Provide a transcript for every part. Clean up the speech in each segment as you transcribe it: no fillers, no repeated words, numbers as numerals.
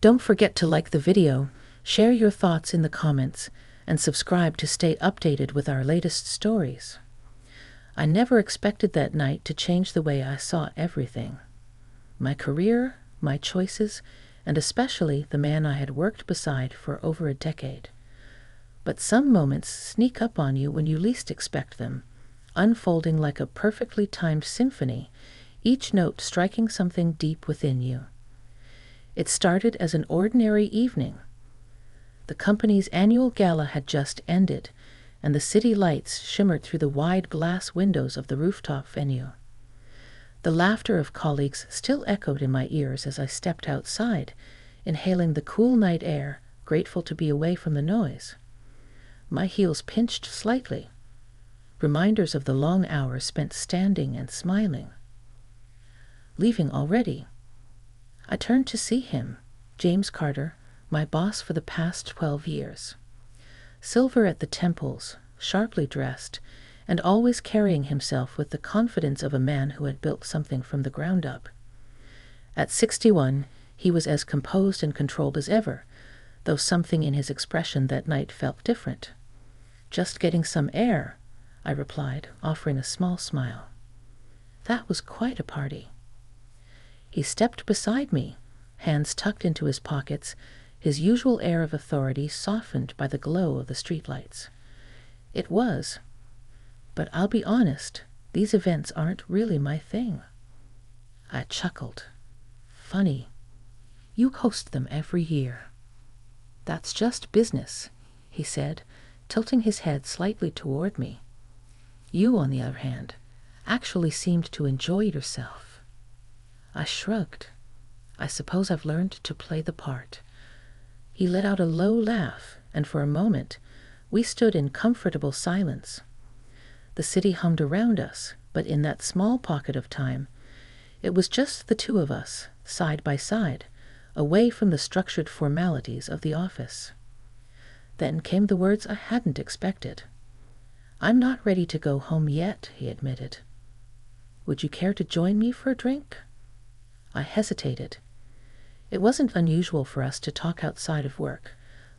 Don't forget to like the video, share your thoughts in the comments, and subscribe to stay updated with our latest stories. I never expected that night to change the way I saw everything. My career, my choices, and especially the man I had worked beside for over a decade. But some moments sneak up on you when you least expect them, unfolding like a perfectly timed symphony, each note striking something deep within you. It started as an ordinary evening. The company's annual gala had just ended, and the city lights shimmered through the wide glass windows of the rooftop venue. The laughter of colleagues still echoed in my ears as I stepped outside, inhaling the cool night air, grateful to be away from the noise. My heels pinched slightly, reminders of the long hours spent standing and smiling. Leaving already. I turned to see him, James Carter, my boss for the past 12 years. Silver at the temples, sharply dressed, and always carrying himself with the confidence of a man who had built something from the ground up. At 61, he was as composed and controlled as ever, though something in his expression that night felt different. "Just getting some air," I replied, offering a small smile. That was quite a party. He stepped beside me, hands tucked into his pockets, his usual air of authority softened by the glow of the streetlights. It was. But I'll be honest, these events aren't really my thing. I chuckled. Funny. You host them every year. That's just business, he said, tilting his head slightly toward me. You, on the other hand, actually seemed to enjoy yourself. I shrugged. I suppose I've learned to play the part. He let out a low laugh, and for a moment, we stood in comfortable silence. The city hummed around us, but in that small pocket of time, it was just the two of us, side by side, away from the structured formalities of the office. Then came the words I hadn't expected. "I'm not ready to go home yet," he admitted. "Would you care to join me for a drink?" I hesitated. It wasn't unusual for us to talk outside of work,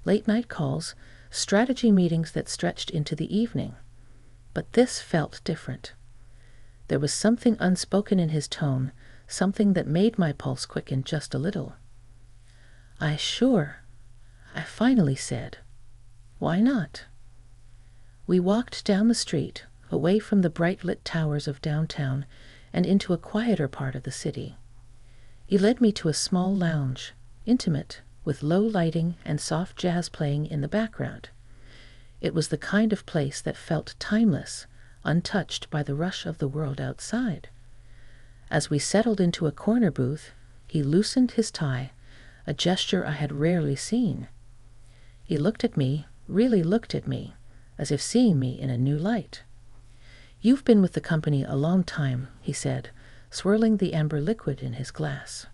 late-night calls, strategy meetings that stretched into the evening. But this felt different. There was something unspoken in his tone, something that made my pulse quicken just a little. I finally said. Why not? We walked down the street, away from the bright-lit towers of downtown, and into a quieter part of the city. He led me to a small lounge, intimate, with low lighting and soft jazz playing in the background. It was the kind of place that felt timeless, untouched by the rush of the world outside. As we settled into a corner booth, he loosened his tie, a gesture I had rarely seen. He looked at me, really looked at me, as if seeing me in a new light. "You've been with the company a long time," he said, swirling the amber liquid in his glass.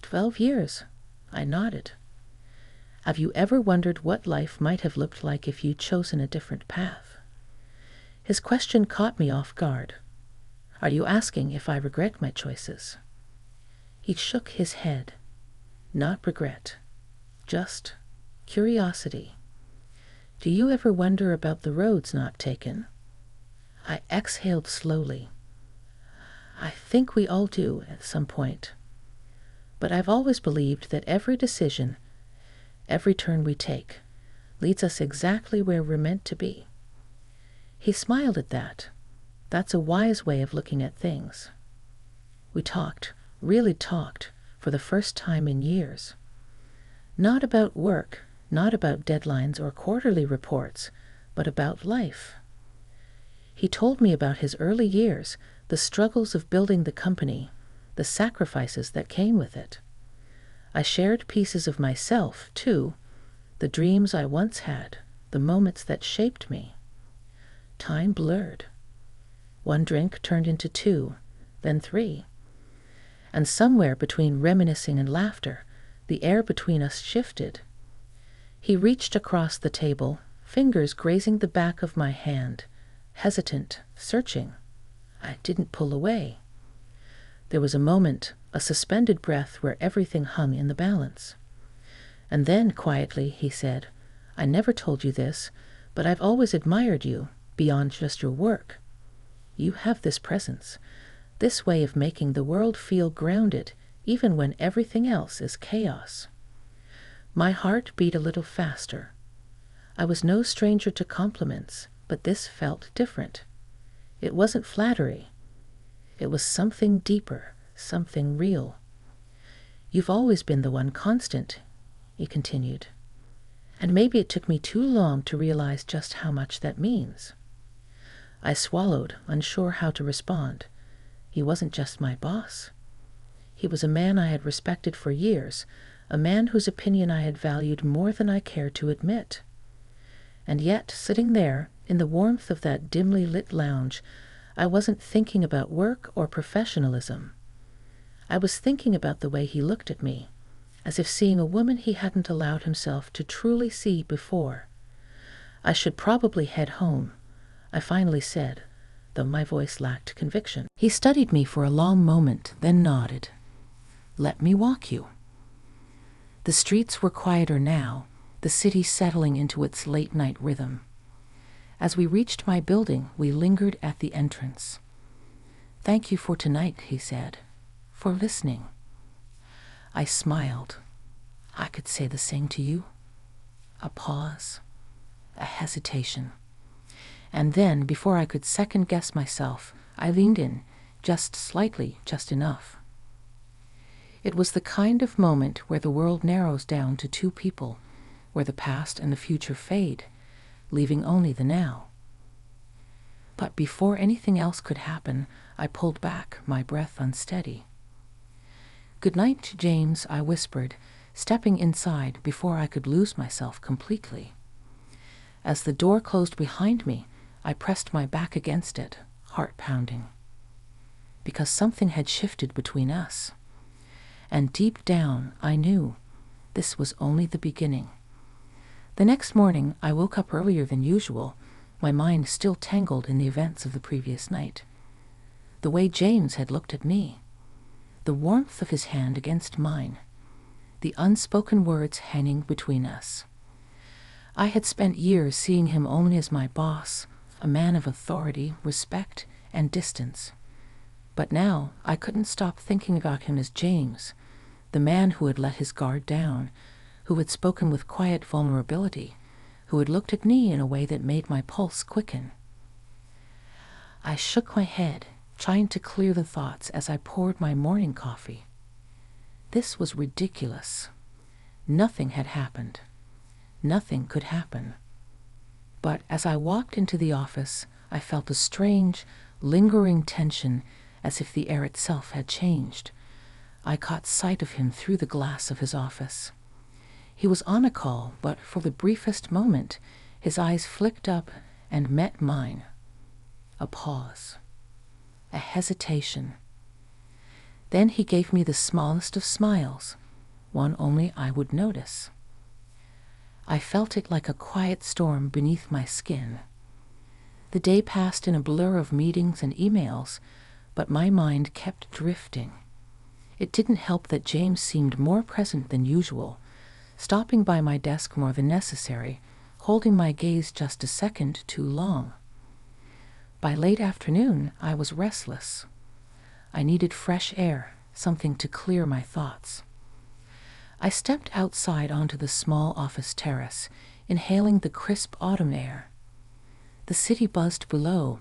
12 years, I nodded. "Have you ever wondered what life might have looked like if you'd chosen a different path?" His question caught me off guard. "Are you asking if I regret my choices?" He shook his head. "Not regret, just curiosity. Do you ever wonder about the roads not taken?" I exhaled slowly. I think we all do at some point. But I've always believed that every decision, every turn we take, leads us exactly where we're meant to be. He smiled at that. That's a wise way of looking at things. We talked, really talked, for the first time in years. Not about work, not about deadlines or quarterly reports, but about life. He told me about his early years, the struggles of building the company, the sacrifices that came with it. I shared pieces of myself, too, the dreams I once had, the moments that shaped me. Time blurred. One drink turned into 2, then 3. And somewhere between reminiscing and laughter, the air between us shifted. He reached across the table, fingers grazing the back of my hand, hesitant, searching. I didn't pull away. There was a moment, a suspended breath where everything hung in the balance. And then, quietly, he said, "I never told you this, but I've always admired you, beyond just your work. You have this presence, this way of making the world feel grounded, even when everything else is chaos." My heart beat a little faster. I was no stranger to compliments, but this felt different. It wasn't flattery. It was something deeper, something real. "You've always been the one constant," he continued. "And maybe it took me too long to realize just how much that means." I swallowed, unsure how to respond. He wasn't just my boss. He was a man I had respected for years, a man whose opinion I had valued more than I cared to admit. And yet, sitting there, in the warmth of that dimly lit lounge, I wasn't thinking about work or professionalism. I was thinking about the way he looked at me, as if seeing a woman he hadn't allowed himself to truly see before. "I should probably head home," I finally said, though my voice lacked conviction. He studied me for a long moment, then nodded. "Let me walk you." The streets were quieter now, the city settling into its late-night rhythm. As we reached my building, we lingered at the entrance. "Thank you for tonight," he said, "for listening." I smiled. "I could say the same to you." A pause, a hesitation. And then, before I could second-guess myself, I leaned in, just slightly, just enough. It was the kind of moment where the world narrows down to two people, where the past and the future fade, leaving only the now. But before anything else could happen, I pulled back, my breath unsteady. "Good night, James," I whispered, stepping inside before I could lose myself completely. As the door closed behind me, I pressed my back against it, heart pounding. Because something had shifted between us. And deep down, I knew this was only the beginning. The next morning, I woke up earlier than usual, my mind still tangled in the events of the previous night. The way James had looked at me, the warmth of his hand against mine, the unspoken words hanging between us. I had spent years seeing him only as my boss, a man of authority, respect, and distance. But now I couldn't stop thinking about him as James, the man who had let his guard down, who had spoken with quiet vulnerability, who had looked at me in a way that made my pulse quicken. I shook my head, trying to clear the thoughts as I poured my morning coffee. This was ridiculous. Nothing had happened. Nothing could happen. But as I walked into the office, I felt a strange, lingering tension, as if the air itself had changed. I caught sight of him through the glass of his office. He was on a call, but for the briefest moment, his eyes flicked up and met mine. A pause. A hesitation. Then he gave me the smallest of smiles, one only I would notice. I felt it like a quiet storm beneath my skin. The day passed in a blur of meetings and emails, but my mind kept drifting. It didn't help that James seemed more present than usual, stopping by my desk more than necessary, holding my gaze just a second too long. By late afternoon, I was restless. I needed fresh air, something to clear my thoughts. I stepped outside onto the small office terrace, inhaling the crisp autumn air. The city buzzed below,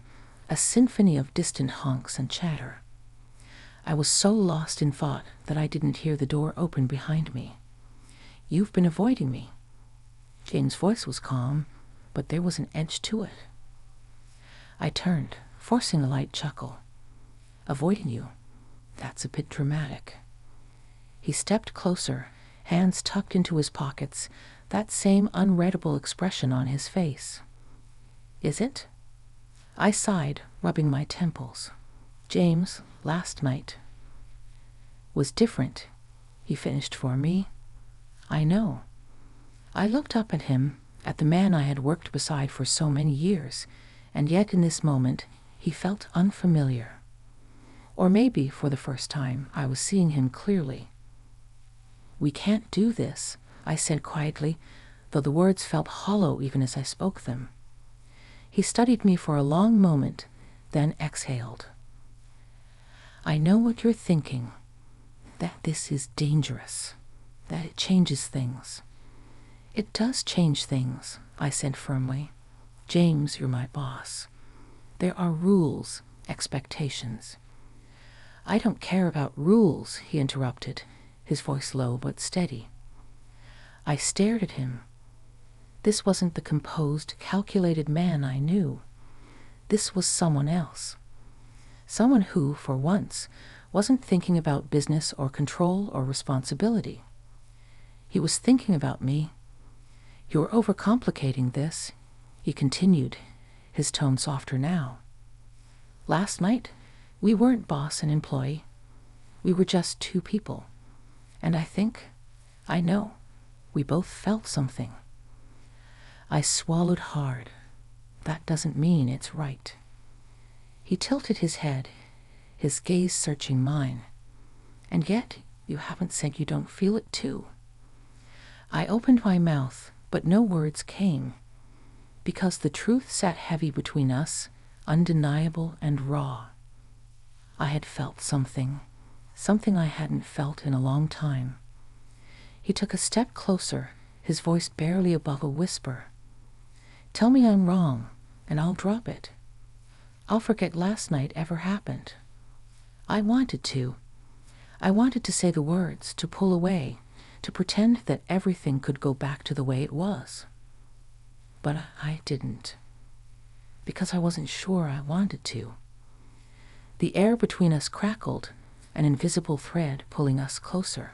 a symphony of distant honks and chatter. I was so lost in thought that I didn't hear the door open behind me. "You've been avoiding me." Jane's voice was calm, but there was an edge to it. I turned, forcing a light chuckle. "Avoiding you? That's a bit dramatic." He stepped closer, hands tucked into his pockets, that same unreadable expression on his face. "Is it?" I sighed, rubbing my temples. "James, last night was different," he finished for me. "I know." I looked up at him, at the man I had worked beside for so many years, and yet in this moment he felt unfamiliar. Or maybe, for the first time, I was seeing him clearly. "We can't do this," I said quietly, though the words felt hollow even as I spoke them. He studied me for a long moment, then exhaled. I know what you're thinking, that this is dangerous, that it changes things. It does change things, I said firmly. James, you're my boss. There are rules, expectations. I don't care about rules, he interrupted, his voice low but steady. I stared at him. This wasn't the composed, calculated man I knew. This was someone else. Someone who, for once, wasn't thinking about business or control or responsibility. He was thinking about me. You're overcomplicating this, he continued, his tone softer now. Last night, we weren't boss and employee. We were just two people. And I know, we both felt something. I swallowed hard. That doesn't mean it's right. He tilted his head, his gaze searching mine. And yet, you haven't said you don't feel it too. I opened my mouth, but no words came, because the truth sat heavy between us, undeniable and raw. I had felt something I hadn't felt in a long time. He took a step closer, his voice barely above a whisper. Tell me I'm wrong, and I'll drop it. I'll forget last night ever happened. I wanted to. I wanted to say the words, to pull away, to pretend that everything could go back to the way it was. But I didn't, because I wasn't sure I wanted to. The air between us crackled, an invisible thread pulling us closer.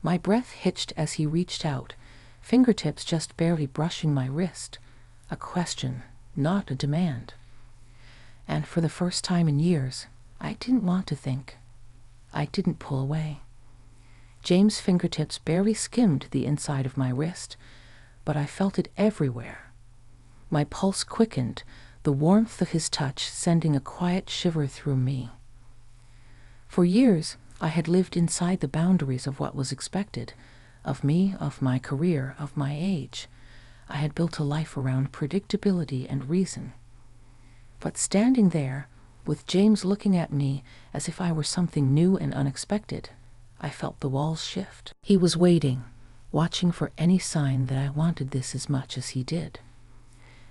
My breath hitched as he reached out, fingertips just barely brushing my wrist. A question, not a demand. And for the first time in years, I didn't want to think. I didn't pull away. James' fingertips barely skimmed the inside of my wrist, but I felt it everywhere. My pulse quickened, the warmth of his touch sending a quiet shiver through me. For years, I had lived inside the boundaries of what was expected, of me, of my career, of my age. I had built a life around predictability and reason. But standing there, with James looking at me as if I were something new and unexpected, I felt the walls shift. He was waiting, watching for any sign that I wanted this as much as he did.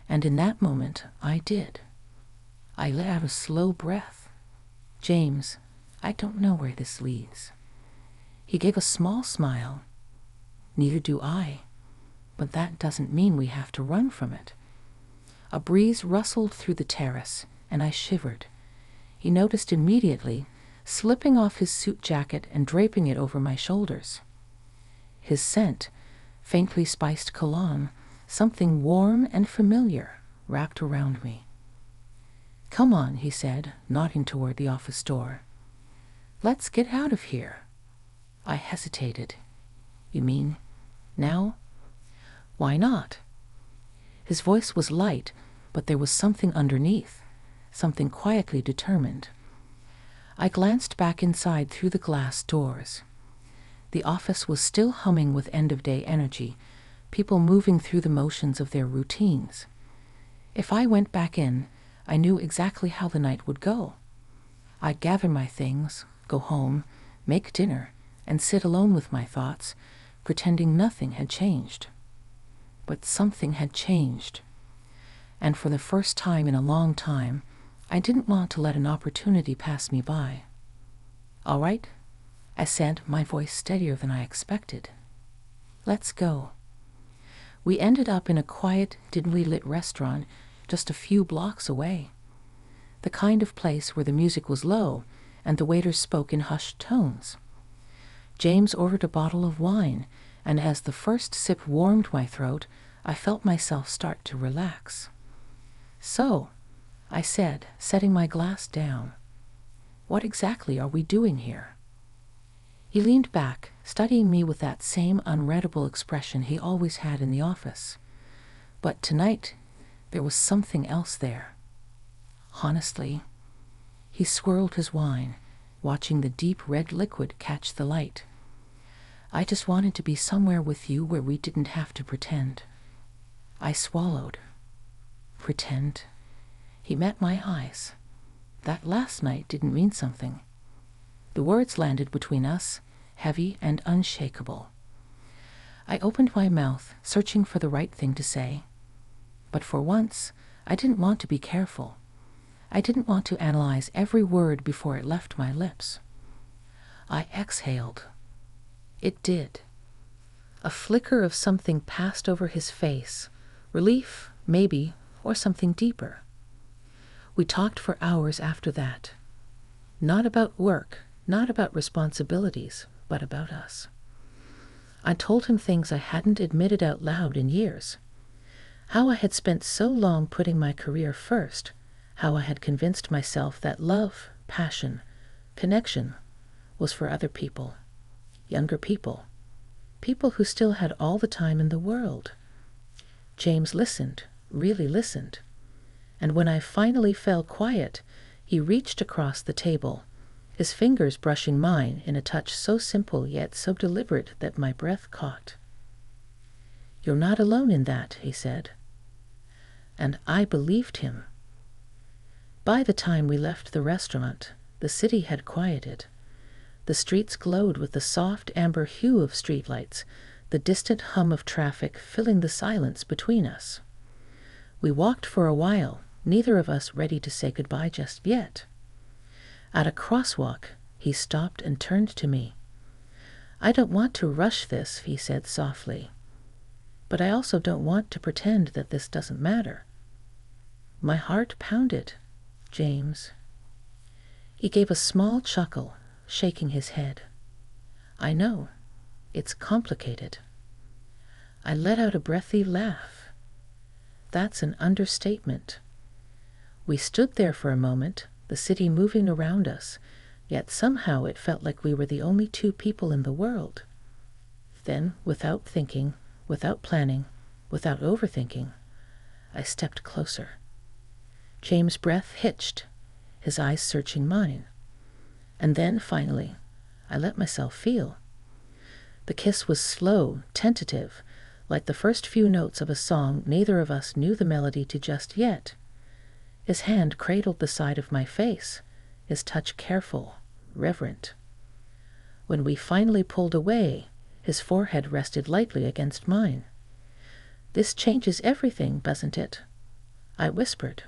And in that moment, I did. I let out a slow breath. James, I don't know where this leads. He gave a small smile. Neither do I, but that doesn't mean we have to run from it. A breeze rustled through the terrace, and I shivered. He noticed immediately, slipping off his suit jacket and draping it over my shoulders. His scent, faintly spiced cologne, something warm and familiar, wrapped around me. Come on, he said, nodding toward the office door. Let's get out of here. I hesitated. You mean now? Why not? His voice was light, but there was something underneath, something quietly determined. I glanced back inside through the glass doors. The office was still humming with end-of-day energy, people moving through the motions of their routines. If I went back in, I knew exactly how the night would go. I'd gather my things, go home, make dinner, and sit alone with my thoughts, pretending nothing had changed. But something had changed. And for the first time in a long time, I didn't want to let an opportunity pass me by. All right, I said, my voice steadier than I expected. Let's go. We ended up in a quiet, dimly lit restaurant just a few blocks away. The kind of place where the music was low and the waiters spoke in hushed tones. James ordered a bottle of wine, and as the first sip warmed my throat, I felt myself start to relax. So, I said, setting my glass down, what exactly are we doing here? He leaned back, studying me with that same unreadable expression he always had in the office. But tonight, there was something else there. Honestly, he swirled his wine, watching the deep red liquid catch the light. I just wanted to be somewhere with you where we didn't have to pretend. I swallowed. Pretend. He met my eyes. That last night didn't mean something. The words landed between us, heavy and unshakable. I opened my mouth, searching for the right thing to say. But for once, I didn't want to be careful. I didn't want to analyze every word before it left my lips. I exhaled. It did. A flicker of something passed over his face. Relief, maybe, or something deeper. We talked for hours after that. Not about work, not about responsibilities, but about us. I told him things I hadn't admitted out loud in years. How I had spent so long putting my career first, how I had convinced myself that love, passion, connection was for other people, younger people, people who still had all the time in the world. James listened, really listened. And when I finally fell quiet, he reached across the table, his fingers brushing mine in a touch so simple yet so deliberate that my breath caught. "You're not alone in that," he said. And I believed him. By the time we left the restaurant, the city had quieted. The streets glowed with the soft amber hue of streetlights, the distant hum of traffic filling the silence between us. We walked for a while, neither of us ready to say goodbye just yet. At a crosswalk, he stopped and turned to me. "I don't want to rush this," he said softly. "But I also don't want to pretend that this doesn't matter." My heart pounded. "James." He gave a small chuckle, shaking his head. "I know. It's complicated." I let out a breathy laugh. That's an understatement. We stood there for a moment, the city moving around us, yet somehow it felt like we were the only two people in the world. Then, without thinking, without planning, without overthinking, I stepped closer. James' breath hitched, his eyes searching mine. And then, finally, I let myself feel. The kiss was slow, tentative, like the first few notes of a song neither of us knew the melody to just yet. His hand cradled the side of my face, his touch careful, reverent. When we finally pulled away, his forehead rested lightly against mine. "This changes everything, doesn't it?" I whispered.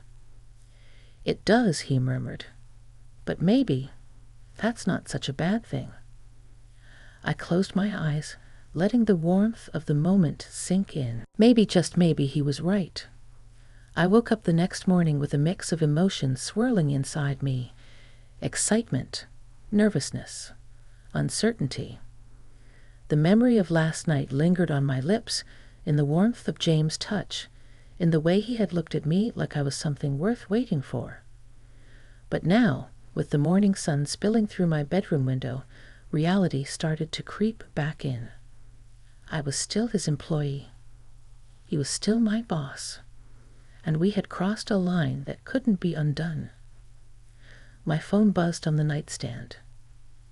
"It does," he murmured. "But maybe that's not such a bad thing." I closed my eyes, letting the warmth of the moment sink in. Maybe, just maybe, he was right. I woke up the next morning with a mix of emotions swirling inside me. Excitement, nervousness, uncertainty. The memory of last night lingered on my lips, in the warmth of James' touch, in the way he had looked at me like I was something worth waiting for. But now, with the morning sun spilling through my bedroom window, reality started to creep back in. I was still his employee. He was still my boss. And we had crossed a line that couldn't be undone. My phone buzzed on the nightstand.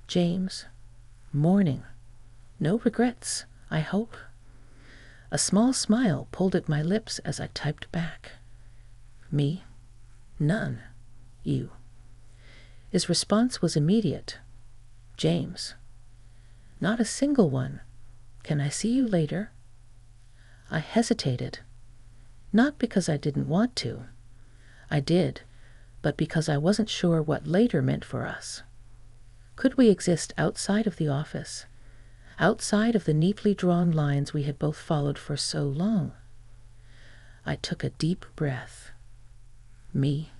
"James, morning. No regrets, I hope." A small smile pulled at my lips as I typed back. "Me? None. You." His response was immediate. "James. Not a single one. Can I see you later?" I hesitated. Not because I didn't want to. I did, but because I wasn't sure what later meant for us. Could we exist outside of the office, outside of the neatly drawn lines we had both followed for so long? I took a deep breath. Me.